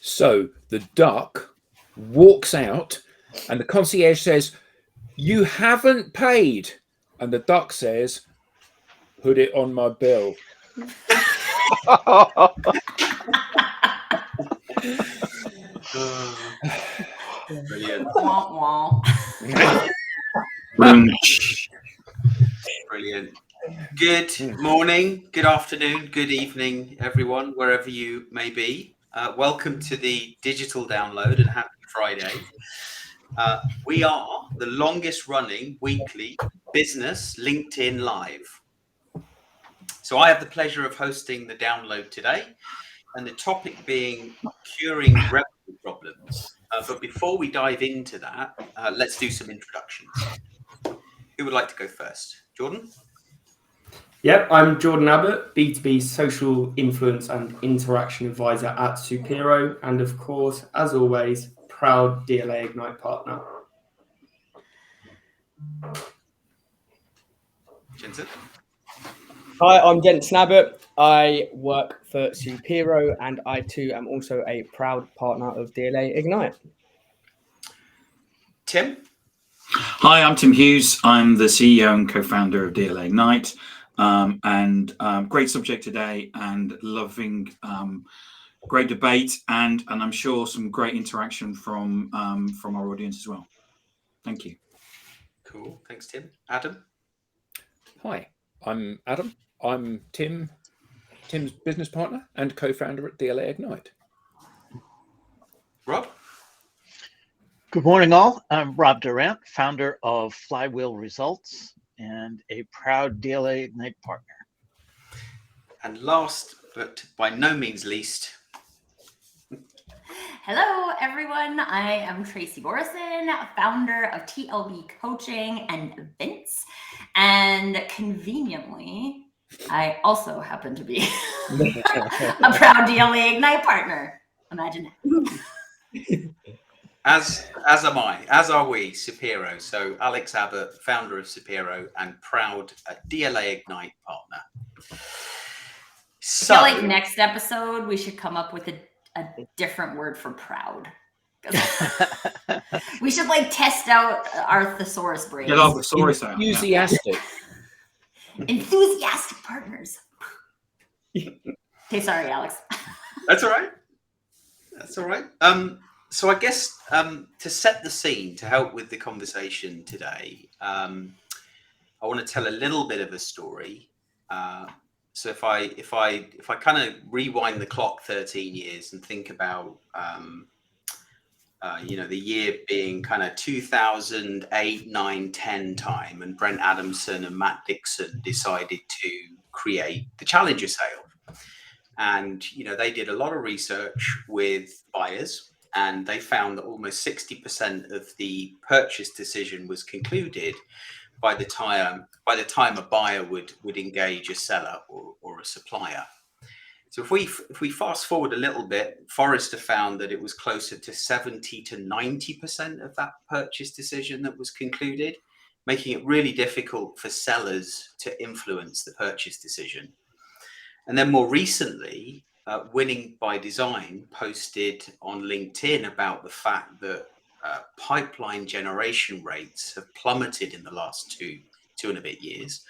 So the duck walks out and the concierge says, "You haven't paid." And the duck says, "Put it on my bill." Brilliant. Wah, wah. Brilliant. Good morning, good afternoon, good evening, everyone, wherever you may be. Welcome to the digital download and happy Friday. We are the longest running weekly business LinkedIn Live. So I have the pleasure of hosting the download today, and the topic being curing revenue problems. But before we dive into that, let's do some introductions. Who would like to go first? Jordan? Yep, I'm Jordan Abbott, B2B Social Influence and Interaction Advisor at Supero, and of course, as always, proud DLA Ignite partner. Jensen? Hi, I'm Jensen Abbott. I work for Supero, and I too am also a proud partner of DLA Ignite. Tim? Hi, I'm Tim Hughes. I'm the CEO and co-founder of DLA Ignite. Great subject today, and loving great debate, and I'm sure some great interaction from our audience as well. Thank you. Cool. Thanks, Tim. Adam? Hi, I'm Adam. I'm Tim's business partner and co-founder at DLA Ignite. Rob? Good morning, all. I'm Rob Durant, founder of Flywheel Results and a proud DLA Ignite partner. And last, but by no means least. Hello, everyone. I am Tracy Borison, founder of TLB Coaching and Events. And conveniently, I also happen to be a proud DLA Ignite partner. Imagine that. As am I, as are we, Supero. So Alex Abbott, founder of Supero and proud DLA Ignite partner. I feel like next episode, we should come up with a different word for proud. We should test out our thesaurus brains. Get our thesaurus out. Enthusiastic. Enthusiastic partners. Okay, sorry, Alex. That's all right. That's all right. So I guess to set the scene, to help with the conversation today, I want to tell a little bit of a story. So if I kind of rewind the clock 13 years and think about the year being kind of 2008, 9, 10 time, and Brent Adamson and Matt Dixon decided to create the Challenger sale. And, they did a lot of research with buyers, and they found that almost 60% of the purchase decision was concluded by the time a buyer would engage a seller or a supplier. So if we fast forward a little bit, Forrester found that it was closer to 70 to 90% of that purchase decision that was concluded, making it really difficult for sellers to influence the purchase decision. And then more recently, Winning by Design posted on LinkedIn about the fact that pipeline generation rates have plummeted in the last two and a bit years,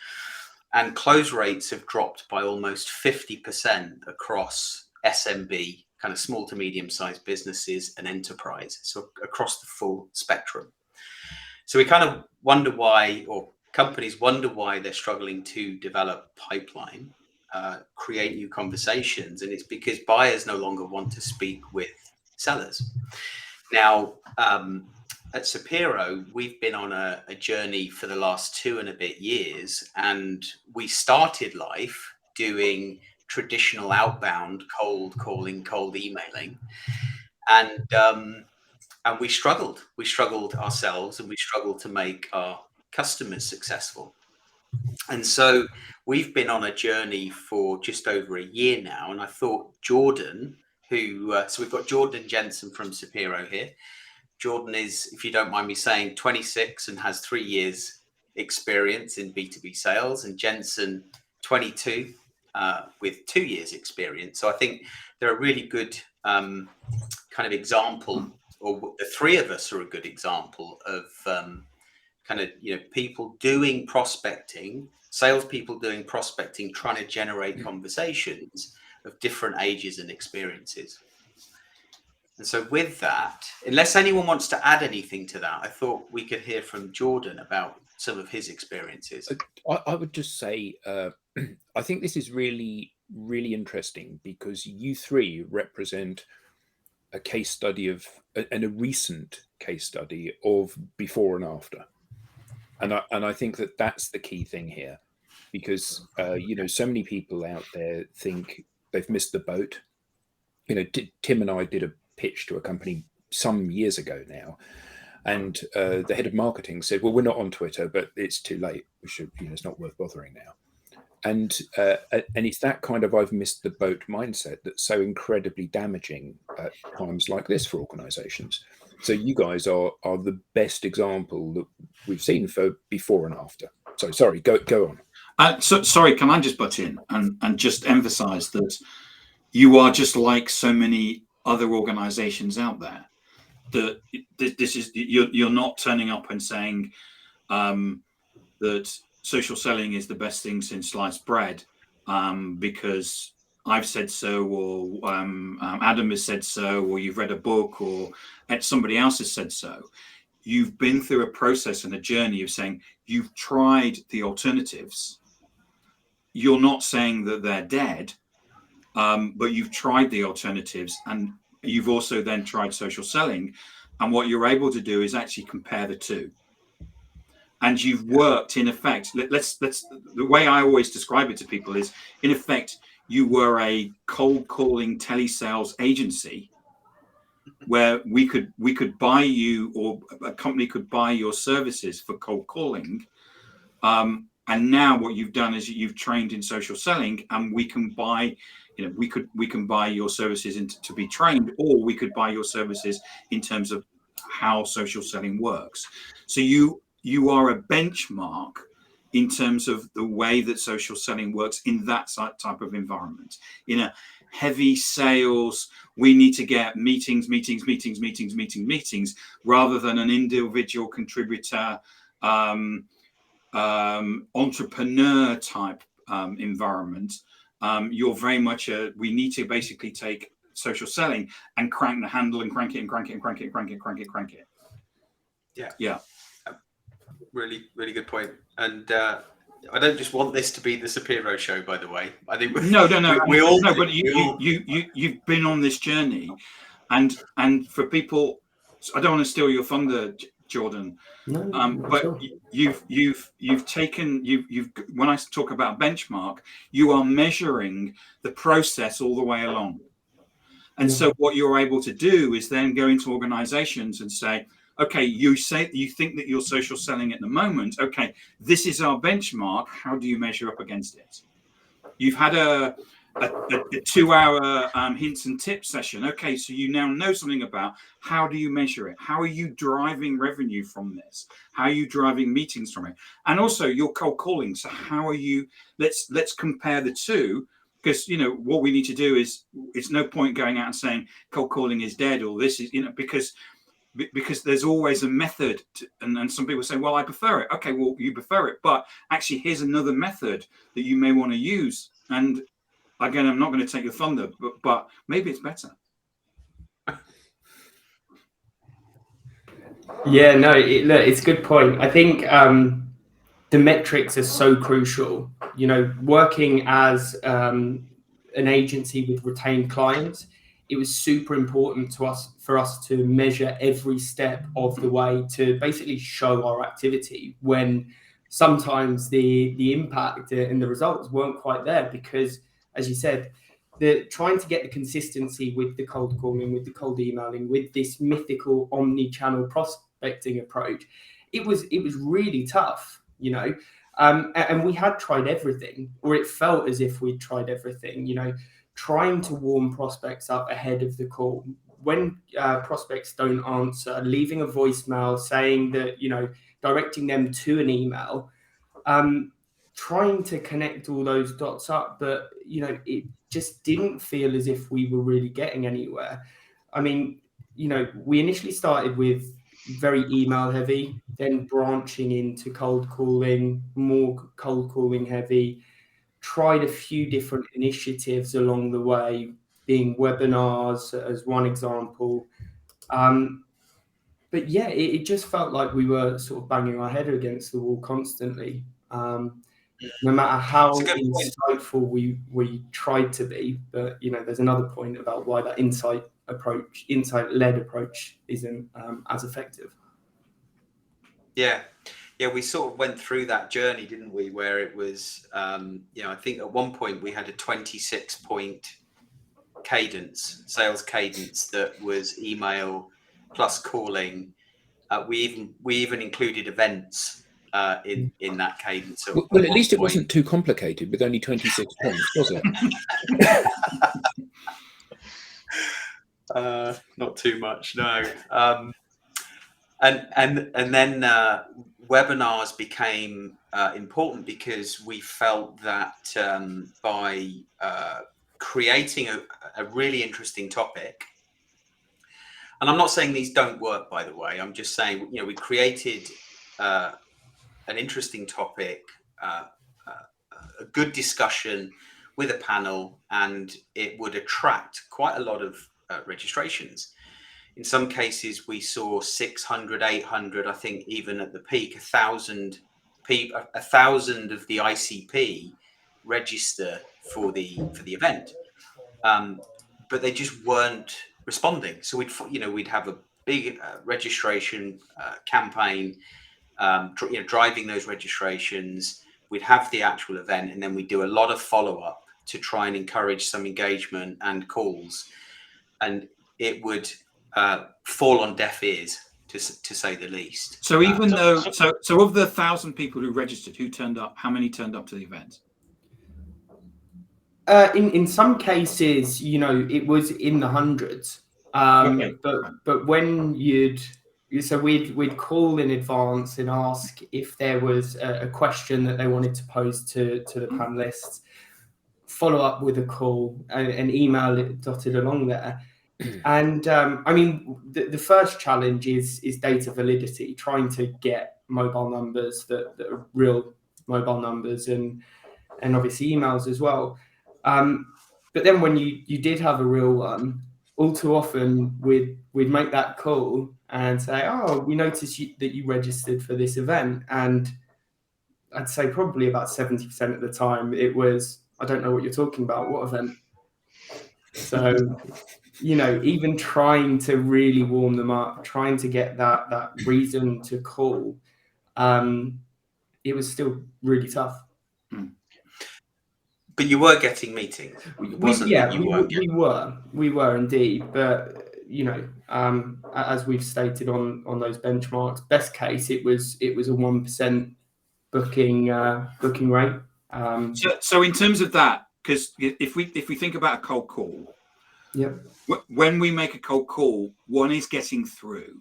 and close rates have dropped by almost 50% across SMB, kind of small to medium sized businesses, and enterprise, so across the full spectrum. So we kind of wonder why, or companies wonder why they're struggling to develop pipeline, create new conversations, and it's because buyers no longer want to speak with sellers. Now, at Supero, we've been on a journey for the last 2 and a bit years, and we started life doing traditional outbound cold calling, cold emailing, and we struggled. We struggled ourselves, and we struggled to make our customers successful. And so we've been on a journey for just over a year now, and I thought Jordan, so we've got Jordan Jensen from Supero here. Jordan is, if you don't mind me saying, 26 and has 3 years experience in B2B sales, and Jensen 22 with 2 years experience. So I think they're a really good kind of example, or the three of us are a good example of kind of, you know, people doing prospecting, salespeople doing prospecting, trying to generate conversations of different ages and experiences. And so with that, unless anyone wants to add anything to that, I thought we could hear from Jordan about some of his experiences. I would just say, I think this is really, really interesting because you three represent a case study of, and a recent case study of before and after. And I think that that's the key thing here, because you know, so many people out there think they've missed the boat. You know, Tim and I did a pitch to a company some years ago now, and the head of marketing said, "Well, we're not on Twitter, but it's too late. We should, you know, it's not worth bothering now." And it's that kind of "I've missed the boat" mindset that's so incredibly damaging at times like this for organisations. So you guys are the best example that we've seen for before and after. So sorry, go on. Sorry, can I just butt in and just emphasise that you are just like so many other organisations out there. That this is, you're not turning up and saying that social selling is the best thing since sliced bread because I've said so, or Adam has said so, or you've read a book, or somebody else has said so. You've been through a process and a journey of saying you've tried the alternatives. You're not saying that they're dead, but you've tried the alternatives, and you've also then tried social selling. And what you're able to do is actually compare the two. And you've worked, in effect, let's the way I always describe it to people is, in effect, you were a cold calling telesales agency where we could buy you, or a company could buy your services for cold calling. And now what you've done is you've trained in social selling, and we can buy, you know, we can buy your services to be trained, or we could buy your services in terms of how social selling works. So you are a benchmark in terms of the way that social selling works in that type of environment. In a heavy sales, we need to get meetings, rather than an individual contributor, entrepreneur type environment. You're very much we need to basically take social selling and crank the handle and crank it. Yeah. Really, really good point. And I don't just want this to be the Sapiro show, by the way. I think no. But you've been on this journey, and for people, I don't want to steal your thunder, Jordan. But sure. you've taken when I talk about benchmark, you are measuring the process all the way along. And so what you're able to do is then go into organizations and say, okay, you think that you're social selling at the moment. Okay, this is our benchmark. How do you measure up against it? You've had a 2-hour hints and tips session. Okay, so you now know something about how do you measure it? How are you driving revenue from this? How are you driving meetings from it? And also your cold calling. So how are you? Let's compare the two, because you know what we need to do is, it's no point going out and saying cold calling is dead, or this is, you know, because there's always a method and some people say, well, I prefer it. Okay, well, you prefer it, but actually here's another method that you may want to use. And again, I'm not going to take your thunder, but maybe it's better. Yeah, no, look, it's a good point. I think the metrics are so crucial. You know, working as an agency with retained clients, it was super important for us to measure every step of the way to basically show our activity, when sometimes the impact and the results weren't quite there, because, as you said, trying to get the consistency with the cold calling, with the cold emailing, with this mythical omni-channel prospecting approach, it was really tough, you know. And we had tried everything, or it felt as if we'd tried everything, you know, trying to warm prospects up ahead of the call. When prospects don't answer, leaving a voicemail saying that, you know, directing them to an email, trying to connect all those dots up, but, you know, it just didn't feel as if we were really getting anywhere. I mean, we initially started with very email heavy, then branching into cold calling, more cold calling heavy, tried a few different initiatives along the way, being webinars as one example. But yeah, it just felt like we were sort of banging our head against the wall constantly. No matter how insightful we tried to be, but there's another point about why that insight-led approach isn't as effective. Yeah, we sort of went through that journey, didn't we? Where it was, I think at one point we had a 26-point sales cadence that was email plus calling. We even included events in that cadence. Well, at least it wasn't too complicated with only 26 points, was it? Not too much, no. And then webinars became important because we felt that by creating a really interesting topic, and I'm not saying these don't work, by the way, I'm just saying, we created an interesting topic, a good discussion with a panel, and it would attract quite a lot of registrations. In some cases, we saw 600, 800, I think even at the peak, 1,000 people, 1,000 of the ICP register for the event, but they just weren't responding. So we'd have a big registration campaign, driving those registrations. We'd have the actual event, and then we'd do a lot of follow-up to try and encourage some engagement and calls, and it would fall on deaf ears, to say the least. So even though of the 1,000 people who registered, who turned up? How many turned up to the event? In some cases, it was in the hundreds. Okay. But when we'd call in advance and ask if there was a question that they wanted to pose to the panelists, follow up with a call and email it dotted along there. And I mean, the first challenge is data validity, trying to get mobile numbers that are real mobile numbers, and obviously emails as well. But then when you did have a real one, all too often we'd make that call and say, "Oh, we noticed that you registered for this event," and I'd say probably about 70% of the time it was, "I don't know what you're talking about. What event?" So even trying to really warm them up, trying to get that reason to call, it was still really tough. But you were getting meetings. We were indeed. But as we've stated on those benchmarks, best case it was a 1% booking rate. So in terms of that, because if we think about a cold call, when we make a cold call, one is getting through.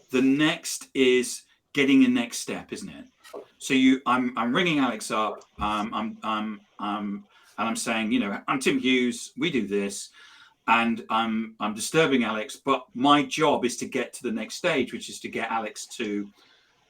The next is getting a next step, isn't it? So I'm ringing Alex up. And I'm saying, I'm Tim Hughes. We do this, and I'm disturbing Alex. But my job is to get to the next stage, which is to get Alex to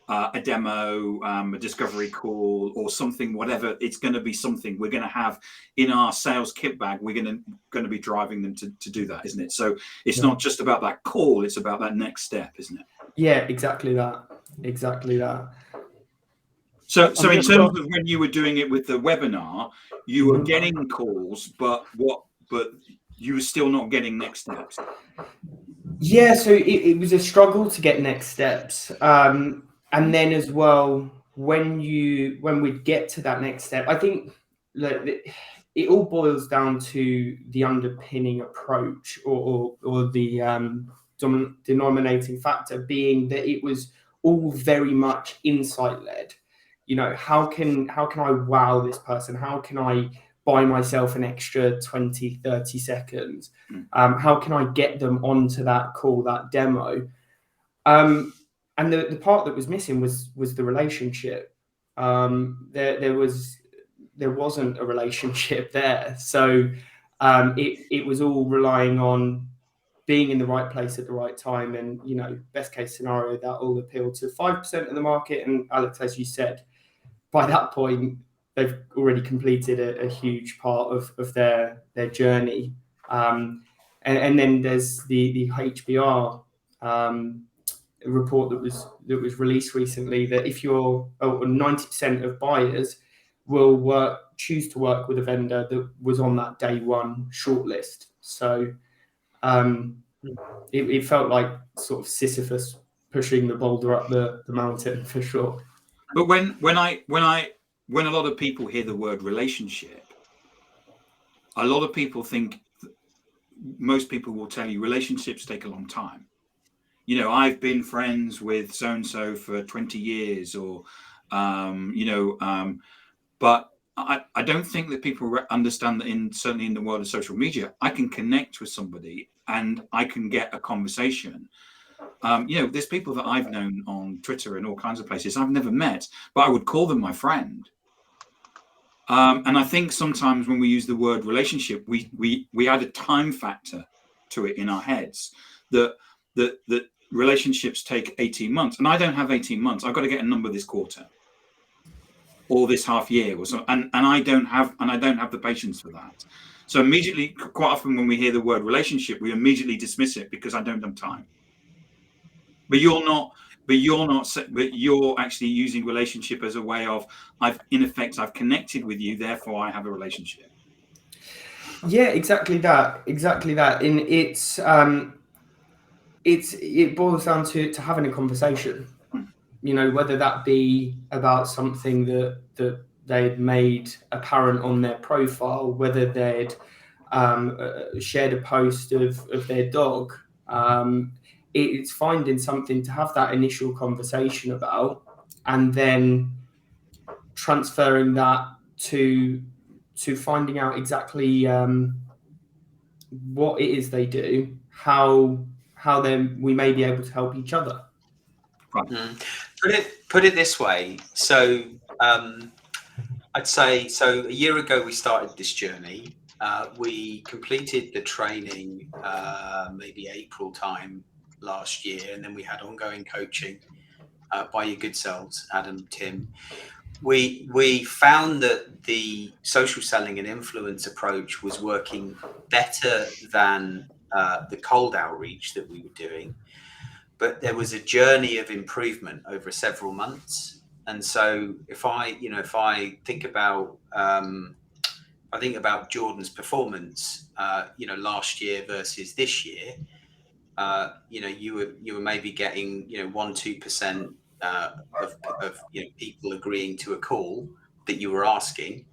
a demo, a discovery call, or something. Whatever it's going to be, something we're going to have in our sales kit bag. We're going to be driving them to do that, isn't it? So it's not just about that call; it's about that next step, isn't it? Yeah, exactly that. So in terms of when you were doing it with the webinar, you were getting calls, but you were still not getting next steps. Yeah, so it was a struggle to get next steps. And then as well, when we get to that next step, I think it all boils down to the underpinning approach or the denominating factor being that it was all very much insight led. How can I wow this person? How can I buy myself an extra 20, 30 seconds? How can I get them onto that call, that demo? And the part that was missing was the relationship. There wasn't a relationship there. So it was all relying on being in the right place at the right time, and best case scenario, that will appeal to 5% of the market. And Alex, as you said, by that point, they've already completed a huge part of their journey. And then there's the HBR report that was released recently, that if 90% of buyers will choose to work with a vendor that was on that day one shortlist. So it felt like sort of Sisyphus pushing the boulder up the mountain, for sure. But when a lot of people hear the word relationship, a lot of people think, most people will tell you relationships take a long time. I've been friends with so and so for 20 years, or but I don't think that people understand that certainly in the world of social media, I can connect with somebody and I can get a conversation. There's people that I've known on Twitter and all kinds of places I've never met, but I would call them my friend. And I think sometimes when we use the word relationship, we add a time factor to it in our heads, that relationships take 18 months. And I don't have 18 months. I've got to get a number this quarter or this half year or so. And I don't have the patience for that. So immediately, quite often when we hear the word relationship, we immediately dismiss it because I don't have time. But you're actually using relationship as a way of, I've connected with you, therefore I have a relationship. Yeah, exactly that. And it boils down to having a conversation, whether that be about something that they'd made apparent on their profile, whether they'd shared a post of their dog. It's finding something to have that initial conversation about, and then transferring that to finding out exactly what it is they do, how then we may be able to help each other. Right. Put it this way. So I'd say, so a year ago we started this journey. We completed the training maybe April time last year, and then we had ongoing coaching by your good selves, Adam, Tim. We found that the social selling and influence approach was working better than the cold outreach that we were doing, but there was a journey of improvement over several months. And so if I think about Jordan's performance, last year versus this year, you were maybe getting 1-2% of people agreeing to a call that you were asking,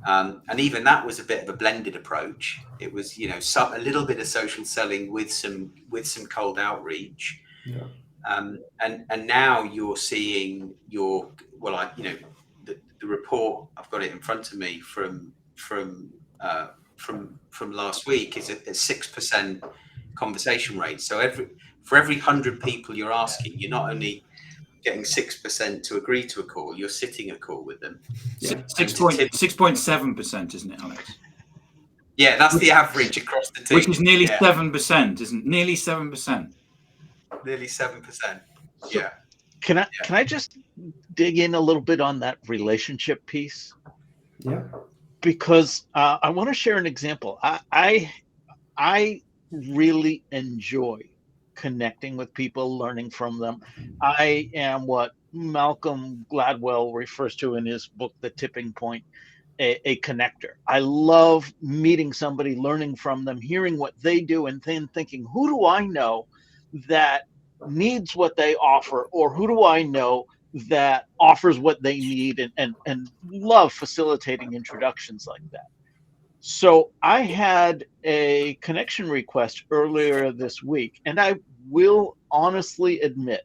and even that was a bit of a blended approach. It was a little bit of social selling with some cold outreach. Yeah. And now you're seeing the report, I've got it in front of me from last week, is a 6% conversation rate. So for every 100 people you're asking, you're not only getting 6% to agree to a call, you're sitting a call with them. Yeah. 6.7%, isn't it, Alex? Yeah, that's the average across the team. Which is nearly 7%, isn't it? Nearly 7%. Nearly 7%. So Yeah. Can I just dig in a little bit on that relationship piece? Yeah. Because I want to share an example. I really enjoy connecting with people, learning from them. I am what Malcolm Gladwell refers to in his book, The Tipping Point, a connector. I love meeting somebody, learning from them, hearing what they do, and then thinking, who do I know that needs what they offer, or who do I know that offers what they need, and love facilitating introductions like that. So I had a connection request earlier this week, and I will honestly admit,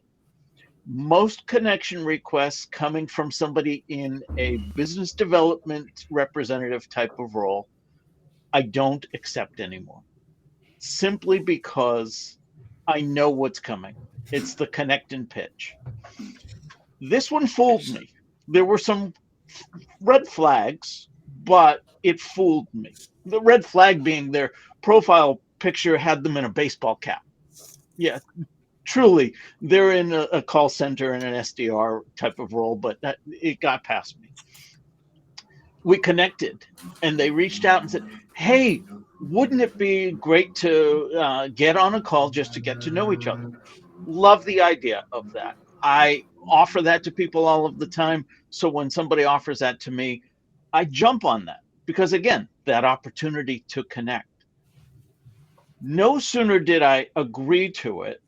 most connection requests coming from somebody in a business development representative type of role, I don't accept anymore, simply because I know what's coming. It's the connect and pitch. This one fooled me. There were some red flags, but it fooled me. The red flag being their profile picture had them in a baseball cap. Yeah, truly, they're in a call center in an SDR type of role, but it got past me. We connected, and they reached out and said, hey, wouldn't it be great to get on a call just to get to know each other? Love the idea of that. I offer that to people all of the time. So when somebody offers that to me, I jump on that because, again, that opportunity to connect. No sooner did I agree to it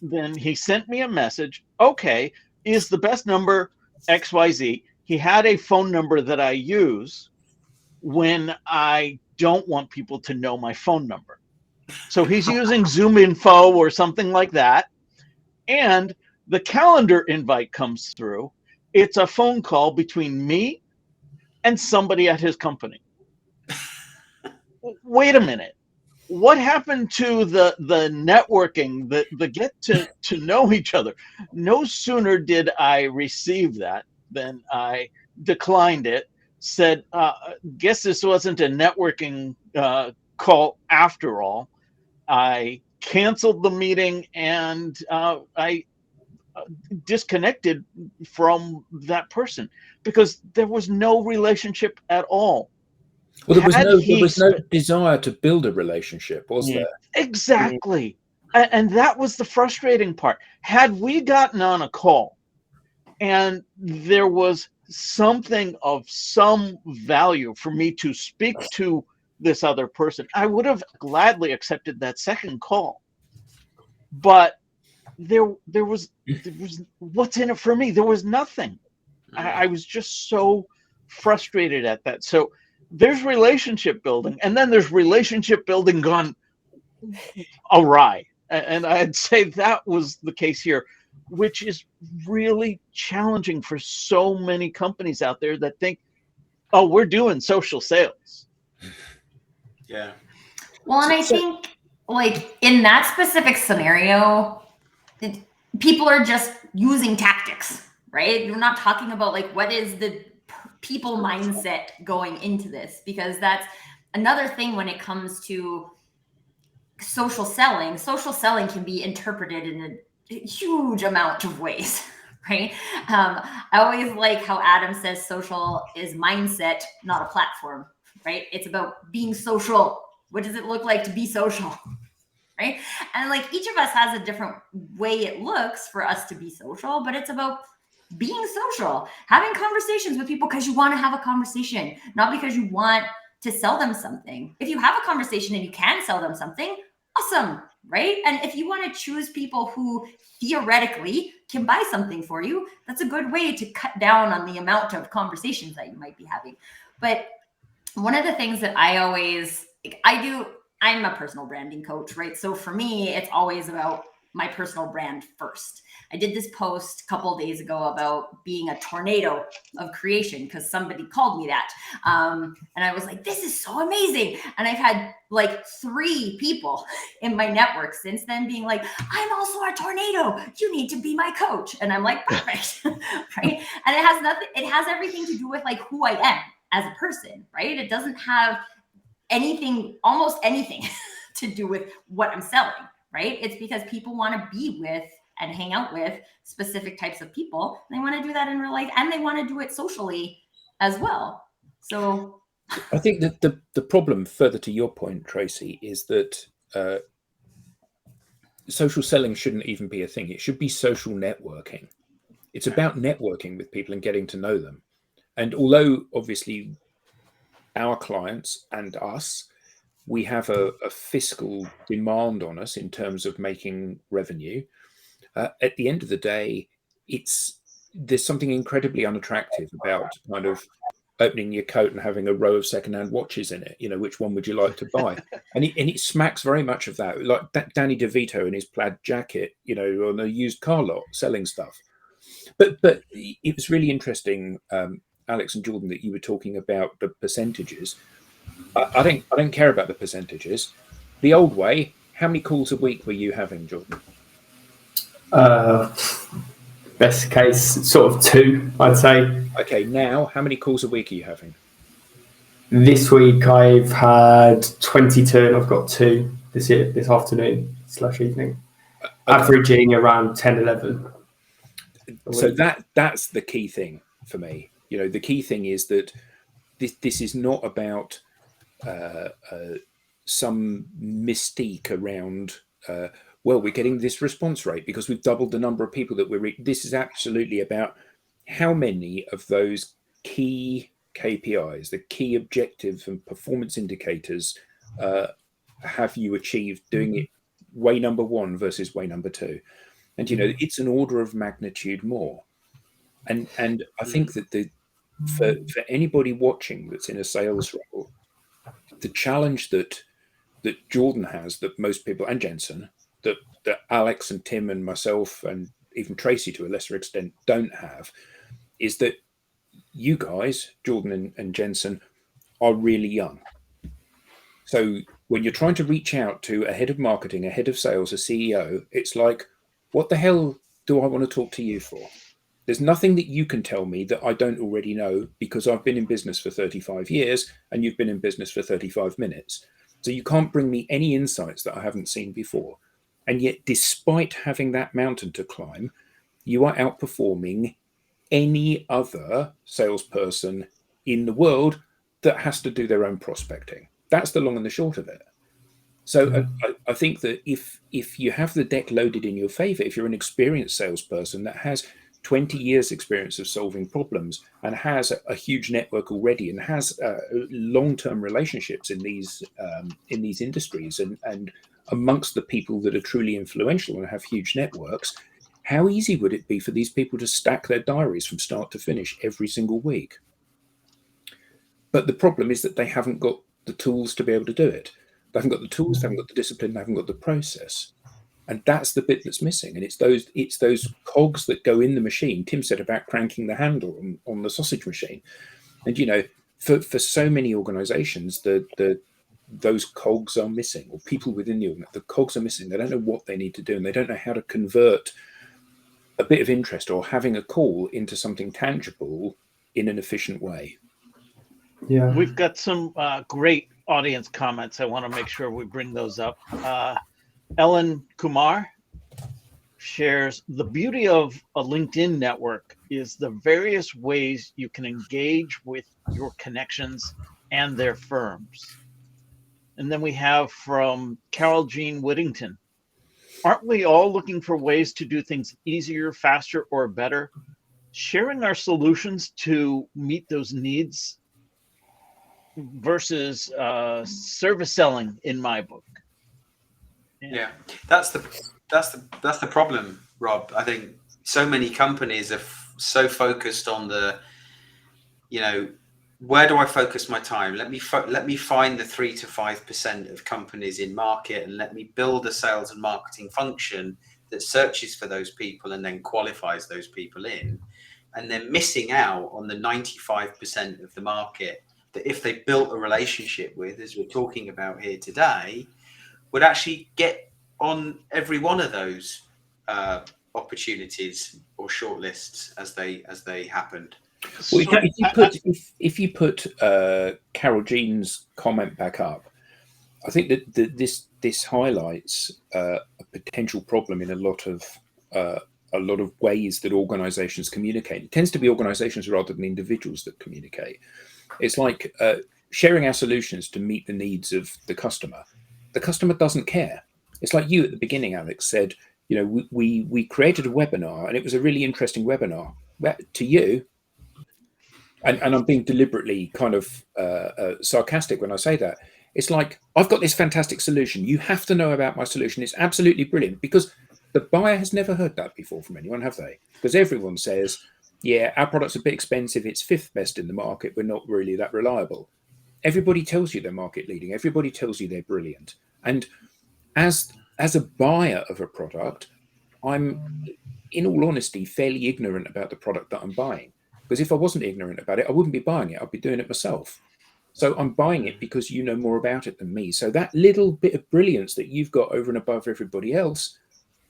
than he sent me a message. Okay, is the best number XYZ? He had a phone number that I use when I don't want people to know my phone number. So he's using Zoom info or something like that. And the calendar invite comes through. It's a phone call between me and somebody at his company. Wait a minute. What happened to the networking, the get to know each other? No sooner did I receive that than I declined it, said, guess this wasn't a networking call after all. I canceled the meeting and I disconnected from that person because there was no relationship at all. Well, there was no desire to build a relationship, was there? Exactly. And that was the frustrating part. Had we gotten on a call and there was something of some value for me to speak to this other person, I would have gladly accepted that second call. But there was what's in it for me? There was nothing. I was just so frustrated at that. So there's relationship building, and then there's relationship building gone awry. And I'd say that was the case here, which is really challenging for so many companies out there that think, oh, we're doing social sales. Yeah. Well, and I think like in that specific scenario, people are just using tactics, right? You're not talking about like what is the people mindset going into this, because that's another thing when it comes to social selling. Social selling can be interpreted in a huge amount of ways, right? I always like how Adam says social is mindset, not a platform, right? It's about being social. What does it look like to be social? Right? And like each of us has a different way it looks for us to be social, but it's about being social, having conversations with people because you want to have a conversation, not because you want to sell them something. If you have a conversation and you can sell them something, awesome, right? And if you want to choose people who theoretically can buy something for you, that's a good way to cut down on the amount of conversations that you might be having. But one of the things that I always, I'm a personal branding coach, right? So for me, it's always about my personal brand first. I did this post a couple of days ago about being a tornado of creation because somebody called me that. And I was like, this is so amazing. And I've had like 3 people in my network since then being like, I'm also a tornado. You need to be my coach. And I'm like, perfect, right? And it has everything to do with like who I am as a person, right? It doesn't have almost anything to do with what I'm selling, right? It's because people want to be with and hang out with specific types of people. And they want to do that in real life, and they want to do it socially as well. So I think that the problem, further to your point, Tracy, is that social selling shouldn't even be a thing. It should be social networking. It's about networking with people and getting to know them. And although obviously our clients and us, we have a fiscal demand on us in terms of making revenue. At the end of the day, there's something incredibly unattractive about kind of opening your coat and having a row of secondhand watches in it. You know, which one would you like to buy? and it smacks very much of that, like Danny DeVito in his plaid jacket, you know, on a used car lot selling stuff. But it was really interesting, Alex and Jordan, that you were talking about the percentages. I don't care about the percentages. The old way, how many calls a week were you having, Jordan? Best case, sort of 2, I'd say. Okay, now how many calls a week are you having? This week I've had 22 and I've got 2. this afternoon/evening, averaging around 10, 11. So that's the key thing for me. The key thing is that this is not about some mystique around. Well, we're getting this response rate because we've doubled the number of people that we're. This is absolutely about how many of those key KPIs, the key objectives and performance indicators, have you achieved doing it way number one versus way number two. And it's an order of magnitude more. And I think that for anybody watching that's in a sales role, the challenge that Jordan has, that most people, and Jensen, that Alex and Tim and myself and even Tracy to a lesser extent don't have, is that you guys, Jordan and Jensen, are really young. So when you're trying to reach out to a head of marketing, a head of sales, a CEO, it's like, what the hell do I want to talk to you for? There's nothing that you can tell me that I don't already know, because I've been in business for 35 years and you've been in business for 35 minutes. So you can't bring me any insights that I haven't seen before. And yet, despite having that mountain to climb, you are outperforming any other salesperson in the world that has to do their own prospecting. That's the long and the short of it. So I think that if you have the deck loaded in your favor, if you're an experienced salesperson that has 20 years experience of solving problems and has a huge network already and has long-term relationships in these industries and amongst the people that are truly influential and have huge networks, how easy would it be for these people to stack their diaries from start to finish every single week? But the problem is that they haven't got the tools to be able to do it. They haven't got the tools, they haven't got the discipline, they haven't got the process. And that's the bit that's missing. And it's those cogs that go in the machine. Tim said about cranking the handle on the sausage machine. And for so many organizations, those cogs are missing, or people within the cogs are missing. They don't know what they need to do, and they don't know how to convert a bit of interest or having a call into something tangible in an efficient way. Yeah, we've got some great audience comments. I want to make sure we bring those up. Ellen Kumar shares, the beauty of a LinkedIn network is the various ways you can engage with your connections and their firms. And then we have from Carol Jean Whittington, aren't we all looking for ways to do things easier, faster, or better? Sharing our solutions to meet those needs versus service selling, in my book. Yeah, that's the problem, Rob. I think so many companies are so focused on where do I focus my time? Let me find the 3 to 5% of companies in market, and let me build a sales and marketing function that searches for those people and then qualifies those people in. And they're missing out on the 95% of the market that, if they built a relationship with, as we're talking about here today, would actually get on every one of those opportunities or shortlists as they happened. Well, if you put Carol Jean's comment back up, I think that this highlights a potential problem in a lot of ways that organizations communicate. It tends to be organizations rather than individuals that communicate. It's like sharing our solutions to meet the needs of the customer. The customer doesn't care. It's like you at the beginning, Alex, said, we created a webinar and it was a really interesting webinar. To you, and I'm being deliberately kind of sarcastic when I say that, it's like, I've got this fantastic solution. You have to know about my solution. It's absolutely brilliant, because the buyer has never heard that before from anyone, have they? Because everyone says, yeah, our product's a bit expensive. It's fifth best in the market. We're not really that reliable. Everybody tells you they're market leading. Everybody tells you they're brilliant. And as a buyer of a product, I'm, in all honesty, fairly ignorant about the product that I'm buying. Because if I wasn't ignorant about it, I wouldn't be buying it. I'd be doing it myself. So I'm buying it because you know more about it than me. So that little bit of brilliance that you've got over and above everybody else,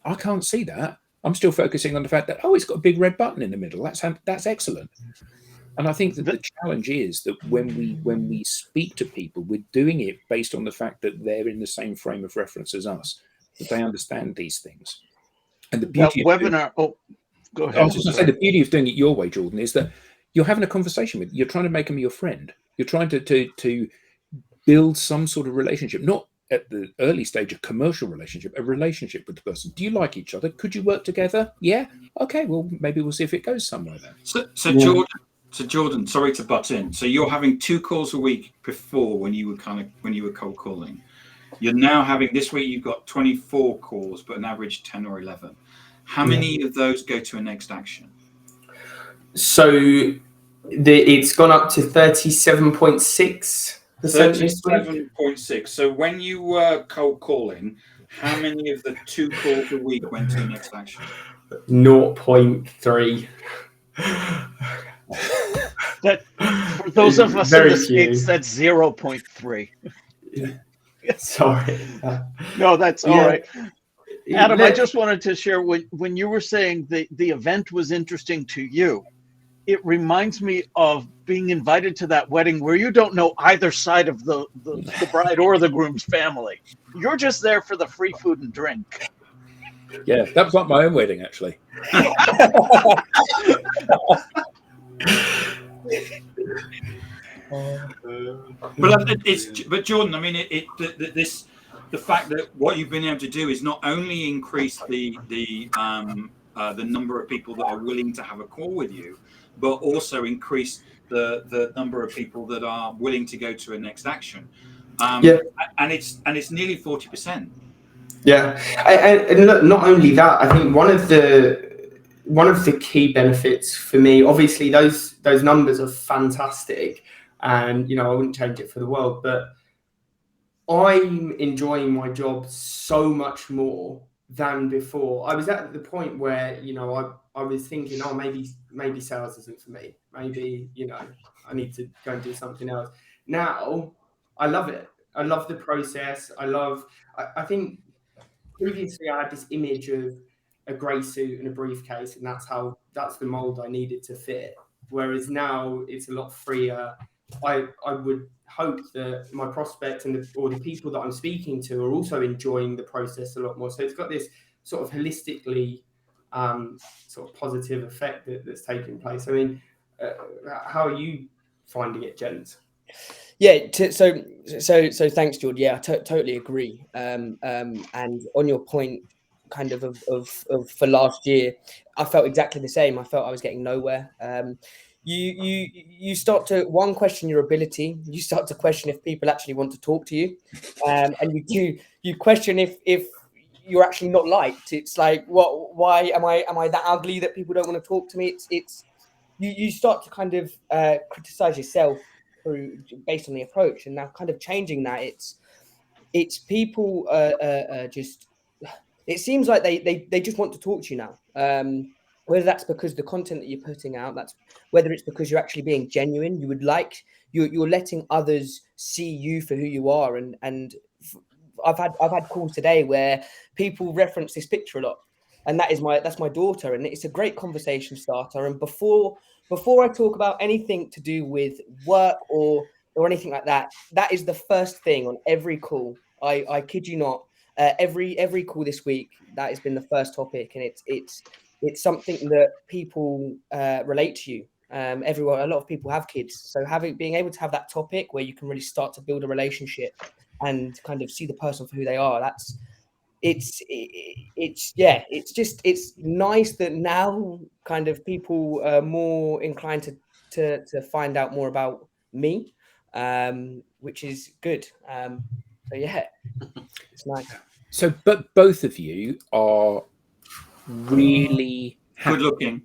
I can't see that. I'm still focusing on the fact that, it's got a big red button in the middle. That's excellent. And I think that the challenge is that when we speak to people, we're doing it based on the fact that they're in the same frame of reference as us, that they understand these things. And the That beauty of webinar. Oh, go I ahead. was just going to say, the beauty of doing it your way, Jordan, is that you're having a conversation with, you're trying to make them your friend. You're trying to build some sort of relationship, not at the early stage, a commercial relationship, a relationship with the person. Do you like each other? Could you work together? Yeah. Okay. Well, maybe we'll see if it goes somewhere then. So Jordan, sorry to butt in. So you're having 2 calls a week before when you were cold calling. You're now having, this week you've got 24 calls, but an average 10 or 11. How many of those go to a next action? So it's gone up to 37.6%. 37.6. So when you were cold calling, how many of the 2 calls a week went to the next action? 0.3. That for those of us in the States, that's 0.3. Sorry. No, that's all right. Adam, I Let- just wanted to share when you were saying the event was interesting to you, it reminds me of being invited to that wedding where you don't know either side of the bride or the groom's family. You're just there for the free food and drink. Yeah, that was like my own wedding, actually. But Jordan, I mean, the fact that what you've been able to do is not only increase the number of people that are willing to have a call with you, but also increase the number of people that are willing to go to a next action. And it's nearly 40%. Yeah, and look, not only that, I think one of the key benefits for me, obviously those numbers are fantastic, and I wouldn't change it for the world, but I'm enjoying my job so much more than before. I was at the point where I was thinking, oh, maybe sales isn't for me. Maybe I need to go and do something else. Now I love it. I love the process. I think previously I had this image of a grey suit and a briefcase, and that's the mold I needed to fit. Whereas now it's a lot freer. I would hope that my prospects or the people that I'm speaking to are also enjoying the process a lot more. So it's got this sort of holistically sort of positive effect that's taking place. I mean, how are you finding it, gents? Yeah, so thanks, George. Yeah, I totally agree. And on your point, kind of for last year, I felt exactly the same. I felt I was getting nowhere. You start to question your ability. You start to question if people actually want to talk to you, and you question if you're actually not liked. It's like, why am I that ugly that people don't want to talk to me? It's you start to kind of criticize yourself based on the approach, and now kind of changing that. It's people just. It seems like they just want to talk to you now. Whether that's because the content that you're putting out, whether it's because you're actually being genuine. You're letting others see you for who you are, and I've had calls today where people reference this picture a lot, and that's my daughter, and it's a great conversation starter. And before I talk about anything to do with work or anything like that, that is the first thing on every call. I kid you not. Every call this week, that has been the first topic, and it's something that people relate to you. A lot of people have kids, so being able to have that topic where you can really start to build a relationship and kind of see the person for who they are. It's nice that now kind of people are more inclined to find out more about me, which is good. So yeah, it's nice. So, but both of you are really Good looking.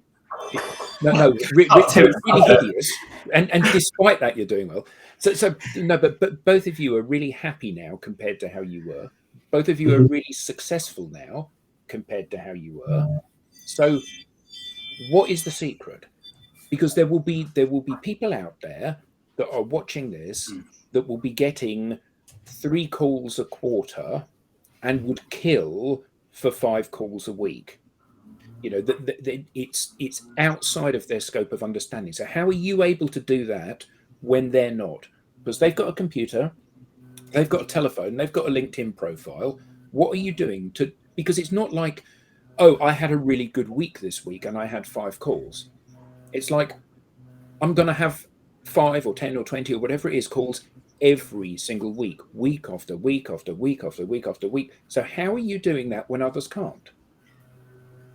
No, really hideous, and despite that, you're doing well. So no, but both of you are really happy now compared to how you were. Both of you are really successful now compared to how you were. So, what is the secret? Because there will be people out there that are watching this that will be getting 3 calls a quarter and would kill for 5 calls a week. You know, that it's outside of their scope of understanding. So how are you able to do that when they're not? Because they've got a computer, they've got a telephone, they've got a LinkedIn profile. What are you doing to? Because it's not like, oh, I had a really good week this week and I had 5 calls. It's like, I'm going to have 5 or 10 or 20 or whatever it is calls every single week, week after week after week after week after week. So how are you doing that when others can't?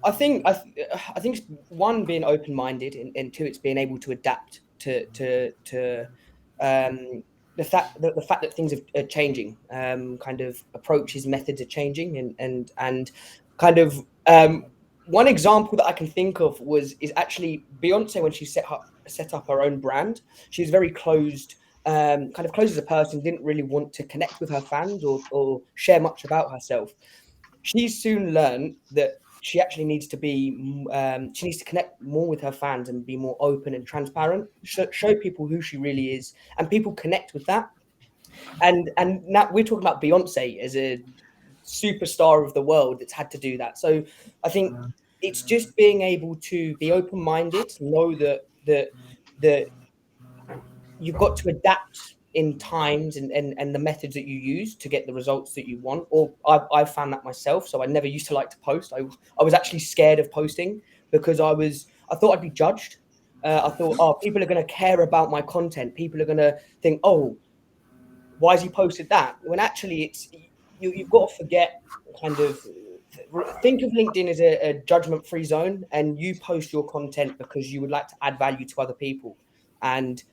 I think it's one, being open minded, and two, it's being able to adapt to the fact that things are changing, kind of approaches, methods are changing, and kind of one example that I can think of is actually Beyonce when she set up her own brand. She was very closed. Kind of closed as a person, didn't really want to connect with her fans or share much about herself. She soon learned that she actually needs to be she needs to connect more with her fans and be more open and transparent, show people who she really is, and people connect with that. And now we're talking about Beyonce as a superstar of the world that's had to do that. So I think it's just being able to be open minded, know that you've got to adapt in times and the methods that you use to get the results that you want. Or I found that myself. So I never used to like to post. I was actually scared of posting because I thought I'd be judged. I thought, oh, people are going to care about my content. People are going to think, oh, why has he posted that? When actually it's you've got to forget, kind of think of LinkedIn as a judgment-free zone, and you post your content because you would like to add value to other people, and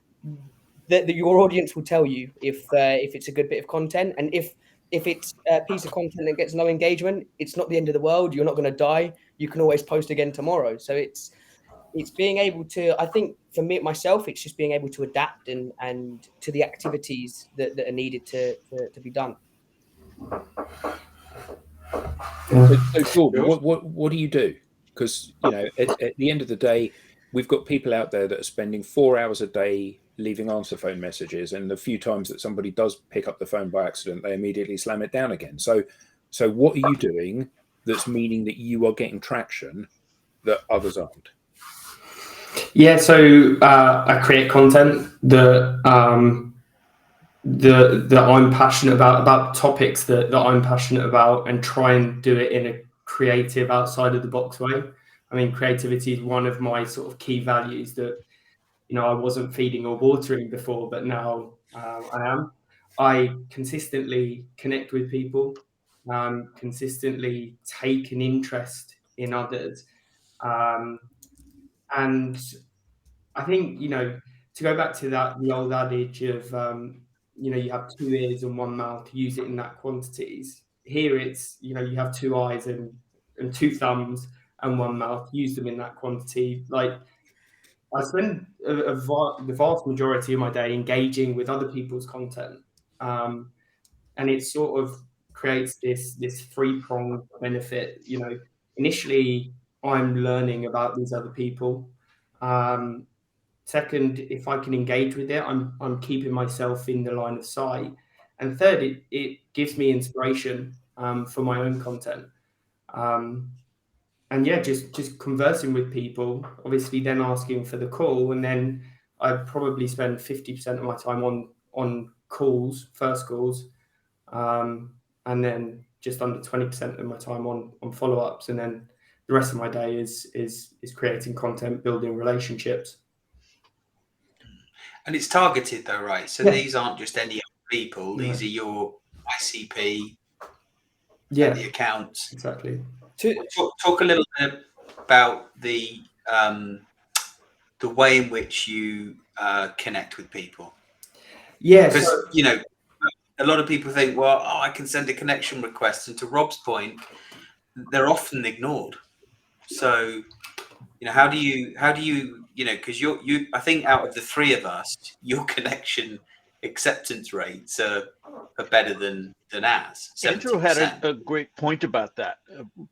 your audience will tell you if it's a good bit of content, and if it's a piece of content that gets no engagement, it's not the end of the world. You're not going to die. You can always post again tomorrow. So it's being able to, I think for me myself, it's just being able to adapt and to the activities that are needed to be done. So Jordan, what do you do? Because at the end of the day, we've got people out there that are spending 4 hours a day leaving answer phone messages, and the few times that somebody does pick up the phone by accident, they immediately slam it down again. So what are you doing that's meaning that you are getting traction that others aren't? Yeah, so I create content that I'm passionate about topics that I'm passionate about, and try and do it in a creative, outside of the box way. I mean, creativity is one of my sort of key values that I wasn't feeding or watering before, but now I am. I consistently connect with people, consistently take an interest in others, and I think, to go back to the old adage of, you have 2 ears and 1 mouth, use it in that quantities. Here it's, you have 2 eyes and 2 thumbs and 1 mouth, use them in that quantity. Like, I spend the vast majority of my day engaging with other people's content. And it sort of creates this three-pronged benefit. Initially I'm learning about these other people. Second, if I can engage with it, I'm keeping myself in the line of sight. And third, it gives me inspiration for my own content. And yeah, just conversing with people, obviously then asking for the call, and then I probably spend 50% of my time on calls, first calls, and then just under 20% of my time on follow-ups, and then the rest of my day is creating content, building relationships. And it's targeted though, right? So these aren't just any other people. No. These are your ICP, Yeah, the accounts. exactly. Talk a little bit about the way in which you connect with people. Yeah, because so, a lot of people think, well, I can send a connection request, and to Rob's point, they're often ignored. So how do you because I think out of the three of us, your connection acceptance rates are better than ours. 70%. Andrew had a great point about that.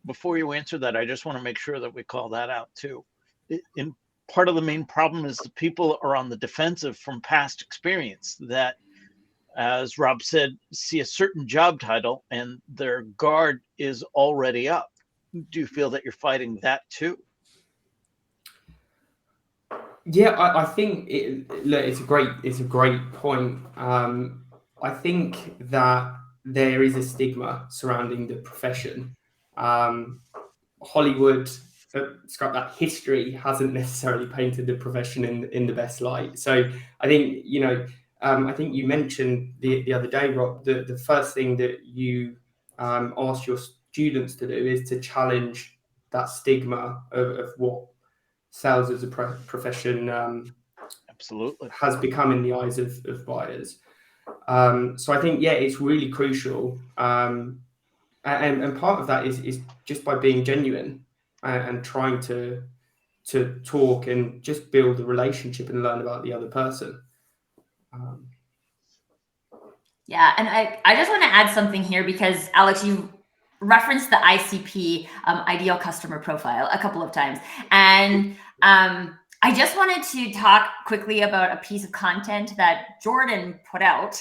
Before you answer that, I just want to make sure that we call that out too. In part of the main problem is the people are on the defensive from past experience, that, as Rob said, see a certain job title and their guard is already up. do you feel that you're fighting that too? Yeah, I think it's a great point. I think that there is a stigma surrounding the profession. Hollywood, scrap that, history hasn't necessarily painted the profession in the best light. So I think, I think you mentioned the other day, Rob, the first thing that you ask your students to do is to challenge that stigma of what sales as a profession Absolutely. has become in the eyes of buyers. So I think, yeah, it's really crucial. And part of that is just by being genuine and trying to talk and just build a relationship and learn about the other person. Yeah, and I just want to add something here because Alex, you referenced the ICP, ideal customer profile, a couple of times, and I just wanted to talk quickly about a piece of content that Jordan put out,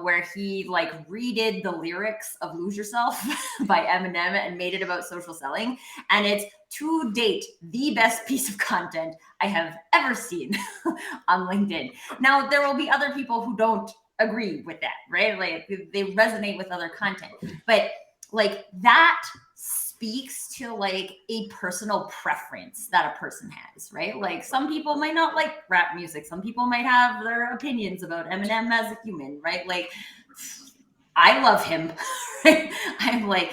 where he like redid the lyrics of "Lose Yourself" by Eminem and made it about social selling, and it's to date the best piece of content I have ever seen on LinkedIn. Now there will be other people who don't agree with that, right? Like they resonate with other content, but like that speaks to like a personal preference that a person has, right? Like some people might not like rap music, some people might have their opinions about Eminem as a human, right? Like I love him, right? I'm like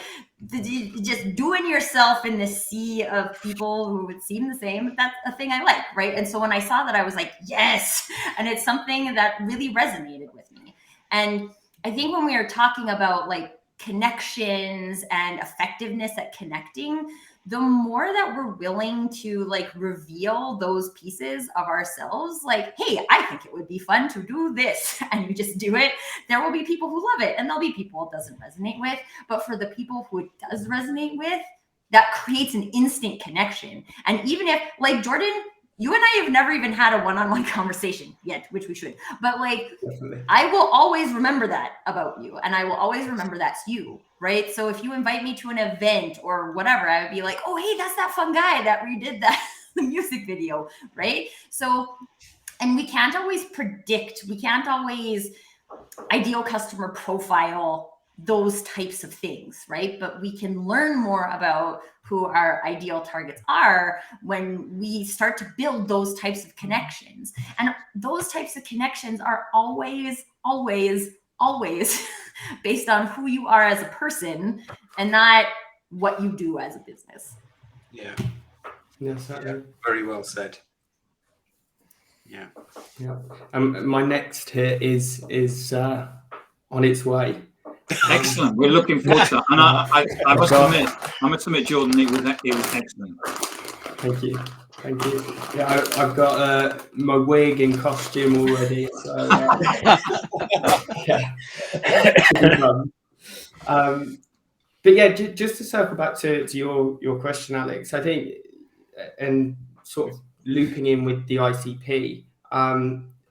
just doing yourself in this sea of people who would seem the same. That's a thing I like, right? And so when I saw that, I was like, yes. And it's something that really resonated with me. And I think when we are talking about like connections and effectiveness at connecting, the more that we're willing to like reveal those pieces of ourselves, like, hey, I think it would be fun to do this, and you just do it, there will be people who love it, and there'll be people it doesn't resonate with. But for the people who it does resonate with, that creates an instant connection. And even if, like Jordan, you and I have never even had a one-on-one conversation yet, which we should. But like, Definitely. I will always remember that about you, and I will always remember that's you, right? So if you invite me to an event or whatever, I would be like, oh, hey, that's that fun guy that redid that the music video, right? So, and we can't always predict, we can't always ideal customer profile those types of things, right? But we can learn more about who our ideal targets are when we start to build those types of connections. And those types of connections are always based on who you are as a person and not what you do as a business. Yeah. Yes, Yeah, very well said. Yeah. Yeah. My next hit is on its way. Excellent. We're looking forward to that. And I must admit, Jordan, it was excellent. Thank you. Thank you. Yeah, I've got my wig and costume already. So, yeah. But yeah, just to circle back to your question, Alex, I think, and sort of looping in with the ICP,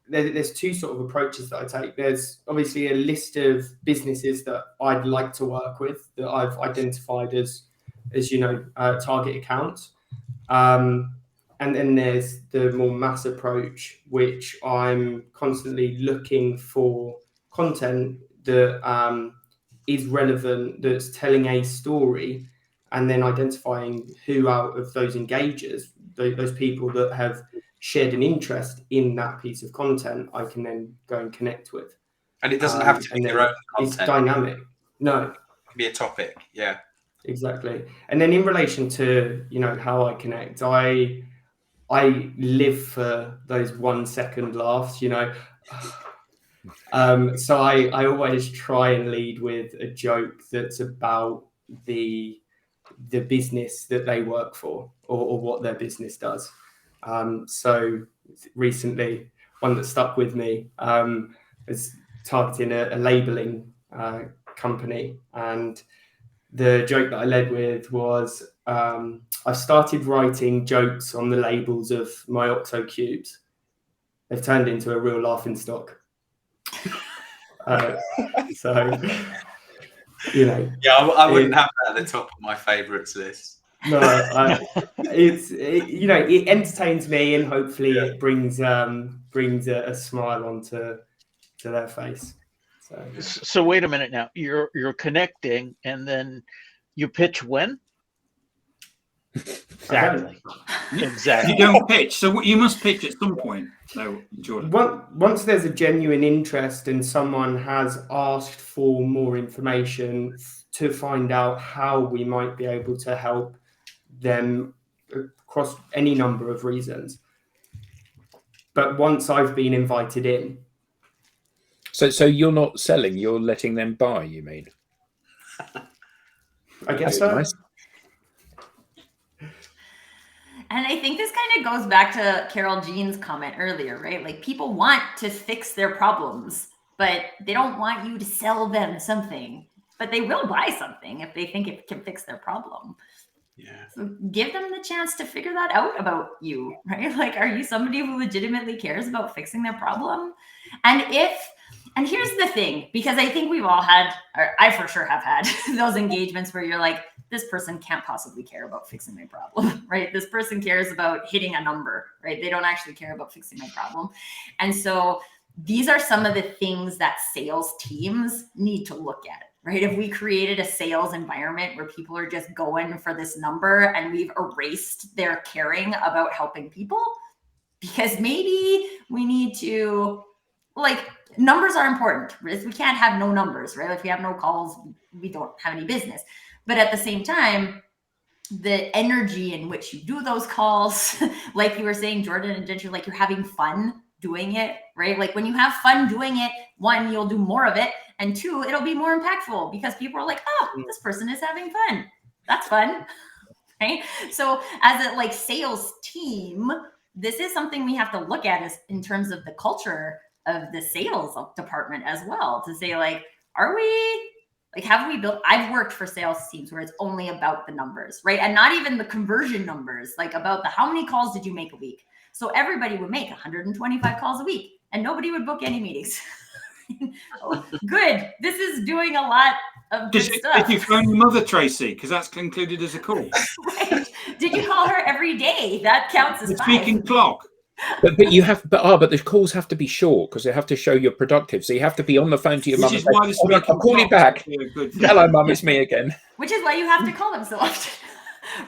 there's two sort of approaches that I take. There's obviously a list of businesses that I'd like to work with that I've identified as target accounts. And then there's the more mass approach, which I'm constantly looking for content that is relevant, that's telling a story, and then identifying who out of those engagers, those people that have shared an interest in that piece of content, I can then go and connect with. And it doesn't have to be your own content. It's dynamic. No. It can be a topic. Yeah. Exactly. And then in relation to, how I connect, I live for those 1 second laughs, So I always try and lead with a joke that's about the business that they work for or what their business does. So recently, one that stuck with me was targeting a labeling company, and the joke that I led with was I've started writing jokes on the labels of my OXO cubes. They've turned into a real laughing stock. So Yeah, I wouldn't have that at the top of my favourites list. No, it entertains me, and hopefully it brings a smile onto their face. So wait a minute now. You're connecting, and then you pitch when? Exactly. Exactly. You don't pitch, so you must pitch at some point, though, Jordan. Once there's a genuine interest and someone has asked for more information to find out how we might be able to help them across any number of reasons. But once I've been invited in. So you're not selling, you're letting them buy, you mean? I guess so. Nice. And I think this kind of goes back to Carol Jean's comment earlier, right? Like, people want to fix their problems, but they don't want you to sell them something. But they will buy something if they think it can fix their problem. Yeah. So give them the chance to figure that out about you, right? Like, are you somebody who legitimately cares about fixing their problem? And here's the thing, because I think we've all had, or I for sure have had, those engagements where you're like, this person can't possibly care about fixing my problem, right? This person cares about hitting a number, right? They don't actually care about fixing my problem. And so these are some of the things that sales teams need to look at, right? If we created a sales environment where people are just going for this number and we've erased their caring about helping people, because maybe we need to, like, numbers are important. We can't have no numbers, right? If we have no calls, we don't have any business. But at the same time, the energy in which you do those calls, like you were saying, Jordan and Ginger, like, you're having fun doing it, right? Like, when you have fun doing it, one, you'll do more of it. And two, it'll be more impactful because people are like, oh, this person is having fun. That's fun, right? So as a like sales team, this is something we have to look at as in terms of the culture of the sales department as well, to say, like, are we, like, have we built, I've worked for sales teams where it's only about the numbers, right? And not even the conversion numbers, like about the how many calls did you make a week? So everybody would make 125 calls a week and nobody would book any meetings. Oh, good. This is doing a lot of good stuff. Did you phone your mother, Tracy? Because that's included as a call. Right. Did you call her every day? That counts as The 5. speaking clock. But you have, but the calls have to be short because they have to show you're productive. So you have to be on the phone to your mum. Which is why the Hold on, speaking I'll call you clock back. is a good thing. Hello, mum, it's me again. Which is why you have to call them so often,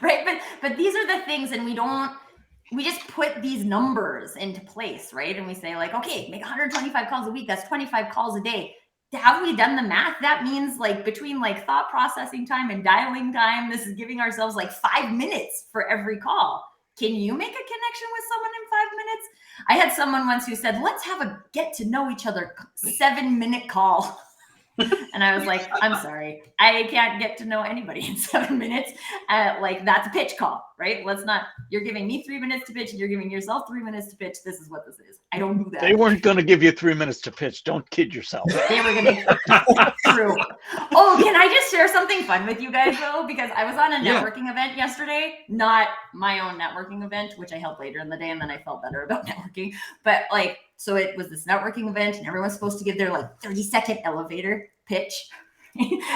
right? But these are the things, and we just put these numbers into place, right? And we say, like, okay, make 125 calls a week. That's 25 calls a day. Have we done the math? That means, like, between like thought processing time and dialing time, this is giving ourselves like 5 minutes for every call. Can you make a connection with someone in 5 minutes? I had someone once who said, let's have a get to know each other 7-minute call. And I was like, I'm sorry, I can't get to know anybody in 7 minutes. Like, that's a pitch call, right? Let's not, you're giving me 3 minutes to pitch and you're giving yourself 3 minutes to pitch. This is what this is. I don't do that. They weren't going to give you 3 minutes to pitch. Don't kid yourself. They were going to, true. Oh, can I just share something fun with you guys though? Because I was on a networking event yesterday, not my own networking event, which I held later in the day. And then I felt better about networking. But like, so it was this networking event and everyone's supposed to give their like 30-second elevator pitch.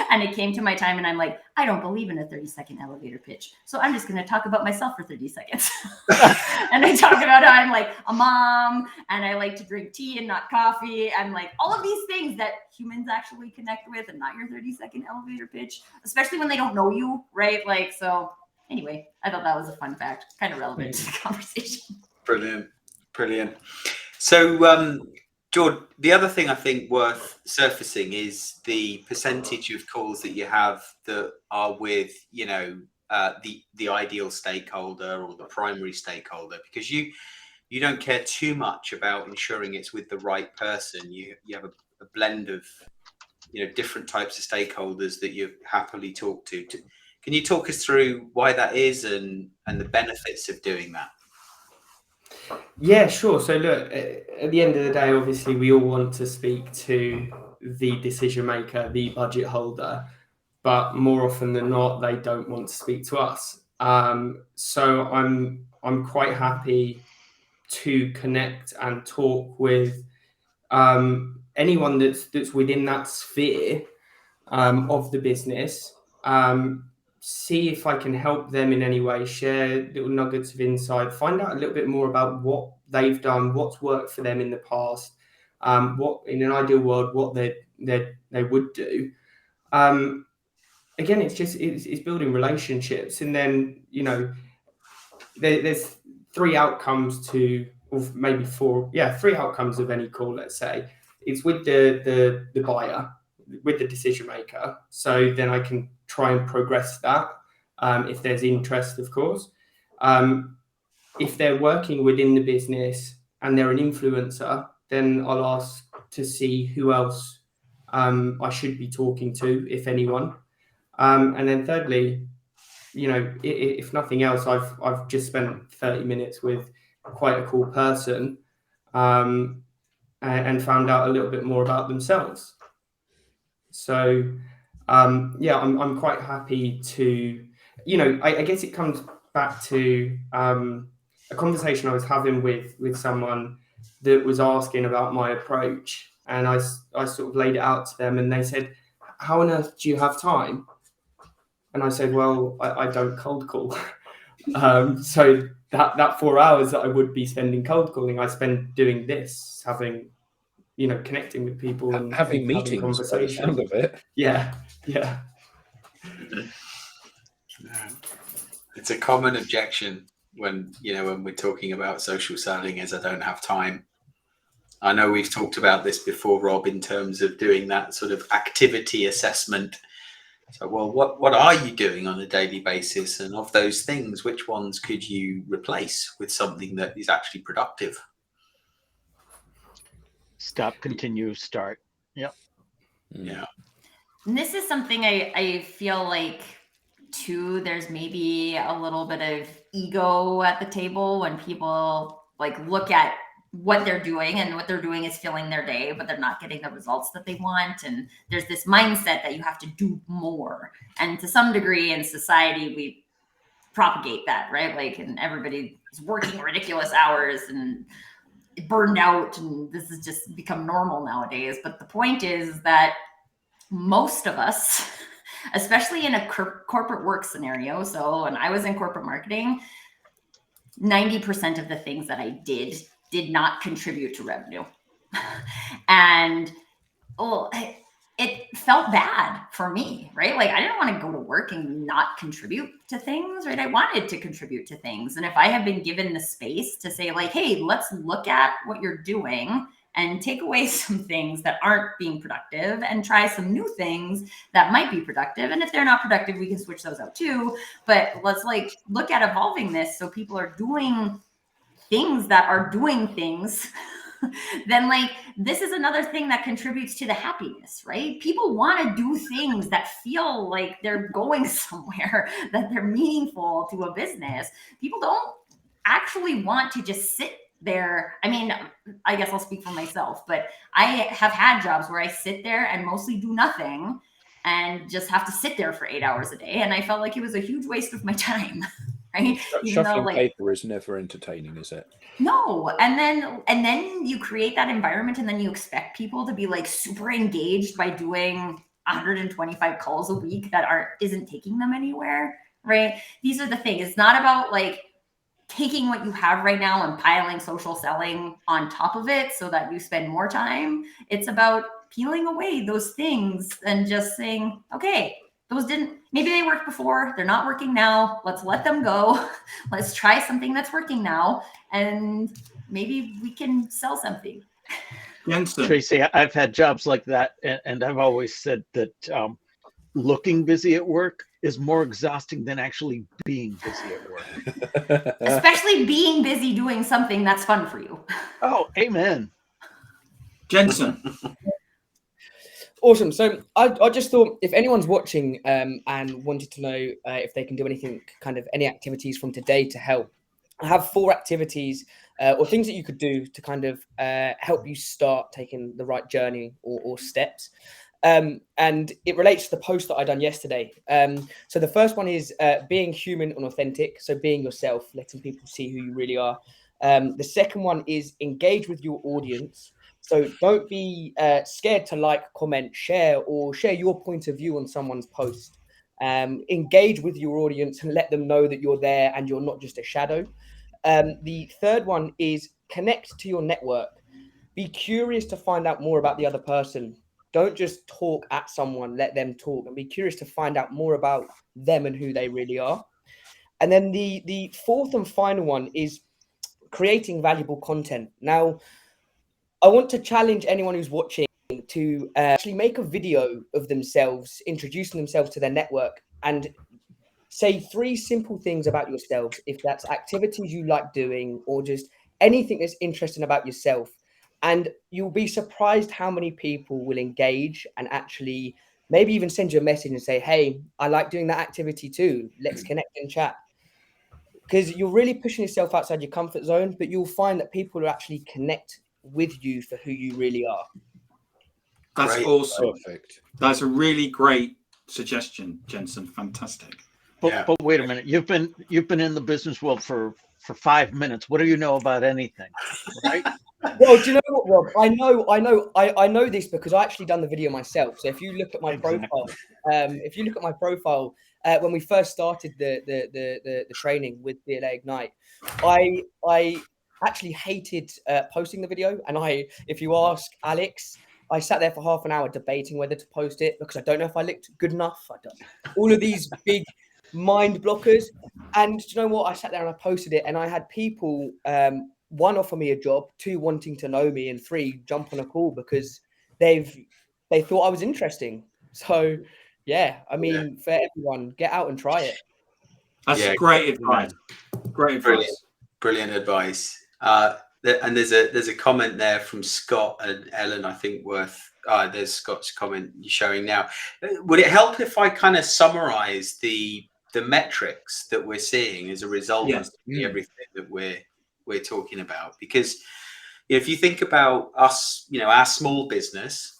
And it came to my time and I'm like, I don't believe in a 30-second elevator pitch. So I'm just going to talk about myself for 30 seconds. And I talk about how I'm like a mom and I like to drink tea and not coffee. And like all of these things that humans actually connect with and not your 30-second elevator pitch, especially when they don't know you, right? Like, so anyway, I thought that was a fun fact, kind of relevant to the conversation. Brilliant. So, George, the other thing I think worth surfacing is the percentage of calls that you have that are with, you know, the ideal stakeholder or the primary stakeholder, because you don't care too much about ensuring it's with the right person. You have a blend of, you know, different types of stakeholders that you happily talk to. Can you talk us through why that is and the benefits of doing that? Yeah, sure. So look, at the end of the day, obviously we all want to speak to the decision maker, the budget holder, but more often than not, they don't want to speak to us. So I'm quite happy to connect and talk with anyone that's within that sphere, of the business, see if I can help them in any way, share little nuggets of insight, find out a little bit more about what they've done, what's worked for them in the past, what in an ideal world, what they would do. Again, it's building relationships, and then there's three outcomes or maybe four, three outcomes of any call. Let's say it's with the buyer, with the decision maker. So then I can try and progress that if there's interest, of course. If they're working within the business and they're an influencer, then I'll ask to see who else I should be talking to, if anyone. And then thirdly, if nothing else, I've just spent 30 minutes with quite a cool person and found out a little bit more about themselves. So I'm quite happy to, I guess it comes back to a conversation I was having with someone that was asking about my approach, and I sort of laid it out to them, and they said, "How on earth do you have time?" And I said, "Well, I don't cold call." So that 4 hours that I would be spending cold calling, I spend doing this, connecting with people and having meetings having by the conversations. sound of it. Yeah. It's a common objection when we're talking about social selling is I don't have time. I know we've talked about this before, Rob, in terms of doing that sort of activity assessment. So, well, what are you doing on a daily basis? And of those things, which ones could you replace with something that is actually productive? Stop, continue, start. Yep. Yeah. And this is something I feel like too, there's maybe a little bit of ego at the table when people like look at what they're doing, and what they're doing is filling their day, but they're not getting the results that they want. And there's this mindset that you have to do more. And to some degree in society, we propagate that, right? Like, and everybody is working ridiculous hours and burned out, and this has just become normal nowadays. But the point is that most of us, especially in a corporate work scenario, so when I was in corporate marketing, 90% of the things that I did not contribute to revenue. And it felt bad for me, right? Like, I didn't want to go to work and not contribute to things, right? I wanted to contribute to things. And if I had been given the space to say like, hey, let's look at what you're doing and take away some things that aren't being productive and try some new things that might be productive. And if they're not productive, we can switch those out too. But let's like look at evolving this so people are doing things that are doing things. Then like this is another thing that contributes to the happiness, right? People want to do things that feel like they're going somewhere, that they're meaningful to a business. People don't actually want to just sit there. I mean, I guess I'll speak for myself, but I have had jobs where I sit there and mostly do nothing and just have to sit there for 8 hours a day. And I felt like it was a huge waste of my time. Right? Shuffling paper is never entertaining, is it? No. And then you create that environment, and then you expect people to be like super engaged by doing 125 calls a week that isn't taking them anywhere, right? These are the things. It's not about like taking what you have right now and piling social selling on top of it so that you spend more time. It's about peeling away those things and just saying, okay, maybe they worked before, they're not working now. Let's let them go. Let's try something that's working now, and maybe we can sell something. Jensen. Tracy, I've had jobs like that, and I've always said that looking busy at work is more exhausting than actually being busy at work. Especially being busy doing something that's fun for you. Oh, amen. Jensen. Awesome. So I just thought if anyone's watching and wanted to know if they can do anything, kind of any activities from today to help, I have 4 activities or things that you could do to kind of help you start taking the right journey or steps. And it relates to the post that I done yesterday. So the first one is being human and authentic. So being yourself, letting people see who you really are. The second one is engage with your audience. So don't be scared to like, comment, share, or share your point of view on someone's post. Engage with your audience and let them know that you're there and you're not just a shadow. The third one is connect to your network. Be curious to find out more about the other person. Don't just talk at someone, let them talk, and be curious to find out more about them and who they really are. And then the fourth and final one is creating valuable content. Now, I want to challenge anyone who's watching to actually make a video of themselves, introducing themselves to their network, and say 3 simple things about yourselves, if that's activities you like doing or just anything that's interesting about yourself. And you'll be surprised how many people will engage and actually maybe even send you a message and say, hey, I like doing that activity too. Let's connect and chat. Because you're really pushing yourself outside your comfort zone, but you'll find that people will actually connect with you for who you really are. That's Great. awesome. Perfect. That's a really great suggestion, Jensen. Fantastic. But wait a minute. You've been in the business world for 5 minutes. What do you know about anything? Right? Well, do you know what, Rob? I know this because I actually done the video myself. So if you look at my profile, when we first started the training with DLA Ignite, I actually hated posting the video. And if you ask Alex, I sat there for half an hour debating whether to post it because I don't know if I looked good enough. I don't, all of these big mind blockers. And do you know what? I sat there and I posted it, and I had people, 1, offer me a job, 2, wanting to know me, and 3, jump on a call because they thought I was interesting. So yeah, I mean, for everyone, get out and try it. That's Yeah, great advice. Great advice. Brilliant advice. And there's a comment there from Scott and Ellen, I think there's Scott's comment you're showing now. Would it help if I kind of summarize the metrics that we're seeing as a result of everything that we're talking about? Because if you think about us, our small business,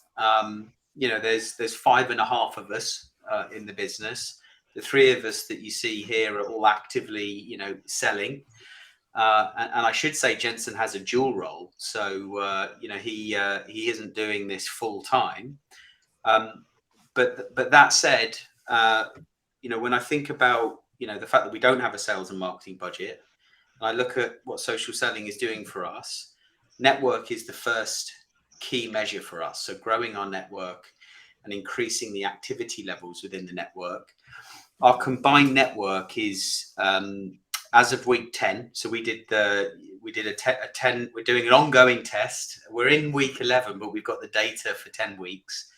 there's 5.5 of us in the business. The 3 of us that you see here are all actively, selling. And I should say Jensen has a dual role. So, he isn't doing this full time. But that said, when I think about, the fact that we don't have a sales and marketing budget, and I look at what social selling is doing for us, network is the first key measure for us. So growing our network and increasing the activity levels within the network. Our combined network is, as of week 10. So we did a 10. We're doing an ongoing test. We're in week 11, but we've got the data for 10 weeks.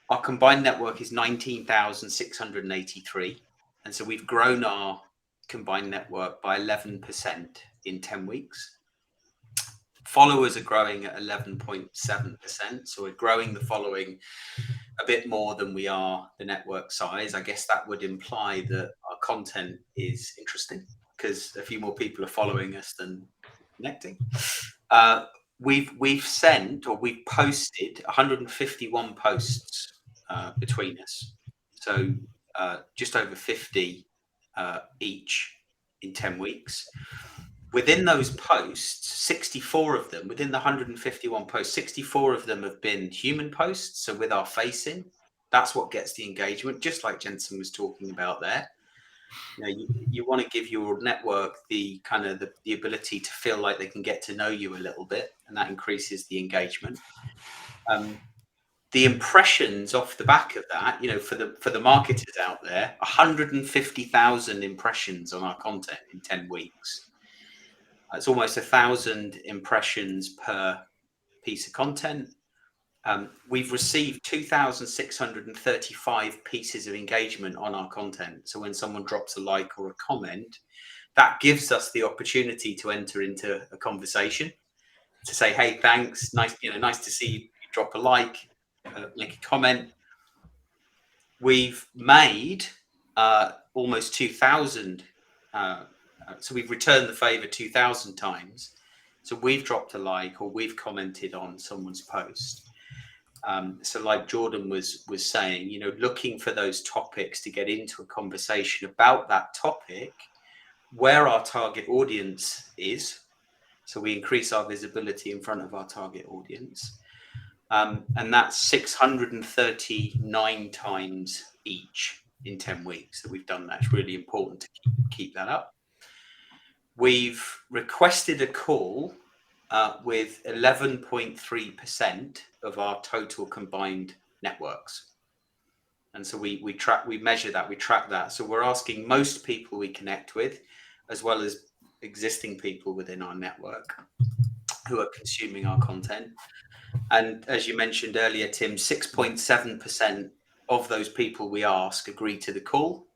Our combined network is 19,683. And so we've grown our combined network by 11% in 10 weeks. Followers are growing at 11.7%. So we're growing the following a bit more than we are the network size. I guess that would imply that our content is interesting because a few more people are following us than connecting. We've posted 151 posts between us. So just over 50 each in 10 weeks. Within those posts, 64 of them, within the 151 posts, 64 of them have been human posts. So with our face in, that's what gets the engagement, just like Jensen was talking about there. You want to give your network the kind of the ability to feel like they can get to know you a little bit, and that increases the engagement. The impressions off the back of that, for the marketers out there, 150,000 impressions on our content in 10 weeks. It's almost 1,000 impressions per piece of content. We've received 2,635 pieces of engagement on our content. So when someone drops a like or a comment, that gives us the opportunity to enter into a conversation to say, hey, thanks. Nice to see you drop a like, make a comment. We've made almost 2,000. So we've returned the favor 2,000 times. So we've dropped a like or we've commented on someone's post. So like Jordan was saying, looking for those topics to get into a conversation about that topic, where our target audience is, So we increase our visibility in front of our target audience. And that's 639 times each in 10 weeks that we've done that. It's really important to keep that up. We've requested a call with 11.3% of our total combined networks. And so we measure that, we track that. So we're asking most people we connect with, as well as existing people within our network who are consuming our content. And as you mentioned earlier, Tim, 6.7% of those people we ask agree to the call.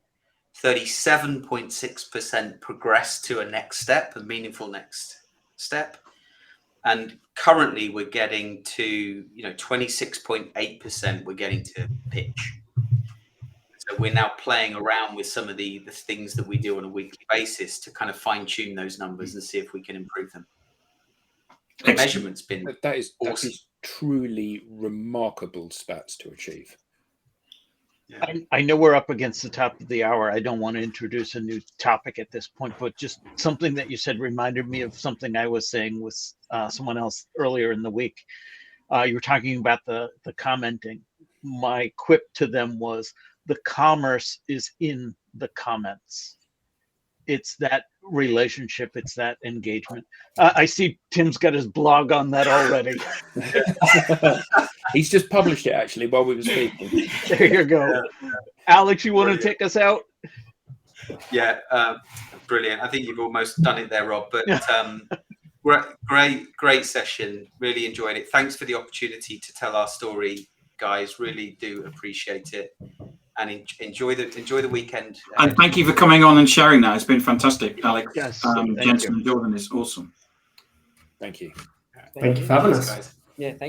37.6% progress to a next step, a meaningful next step. And currently we're getting to, 26.8% we're getting to pitch. So we're now playing around with some of the things that we do on a weekly basis to kind of fine tune those numbers and see if we can improve them. The measurement's been that is awesome. Truly remarkable stats to achieve. Yeah. I know we're up against the top of the hour. I don't want to introduce a new topic at this point, but just something that you said reminded me of something I was saying with someone else earlier in the week. You were talking about the commenting. My quip to them was, the commerce is in the comments. It's that relationship. It's that engagement. I see Tim's got his blog on that already. He's just published it actually while we were speaking. There you go. Alex, you want to take us out? Yeah, brilliant. I think you've almost done it there, Rob. But great session. Really enjoyed it. Thanks for the opportunity to tell our story, guys. Really do appreciate it. And enjoy the weekend. And thank you for coming on and sharing that. It's been fantastic, Alex. Yes, Jensen and Jordan, it's awesome. Thank you. Thank you for having us. Guys. Yeah, thank you.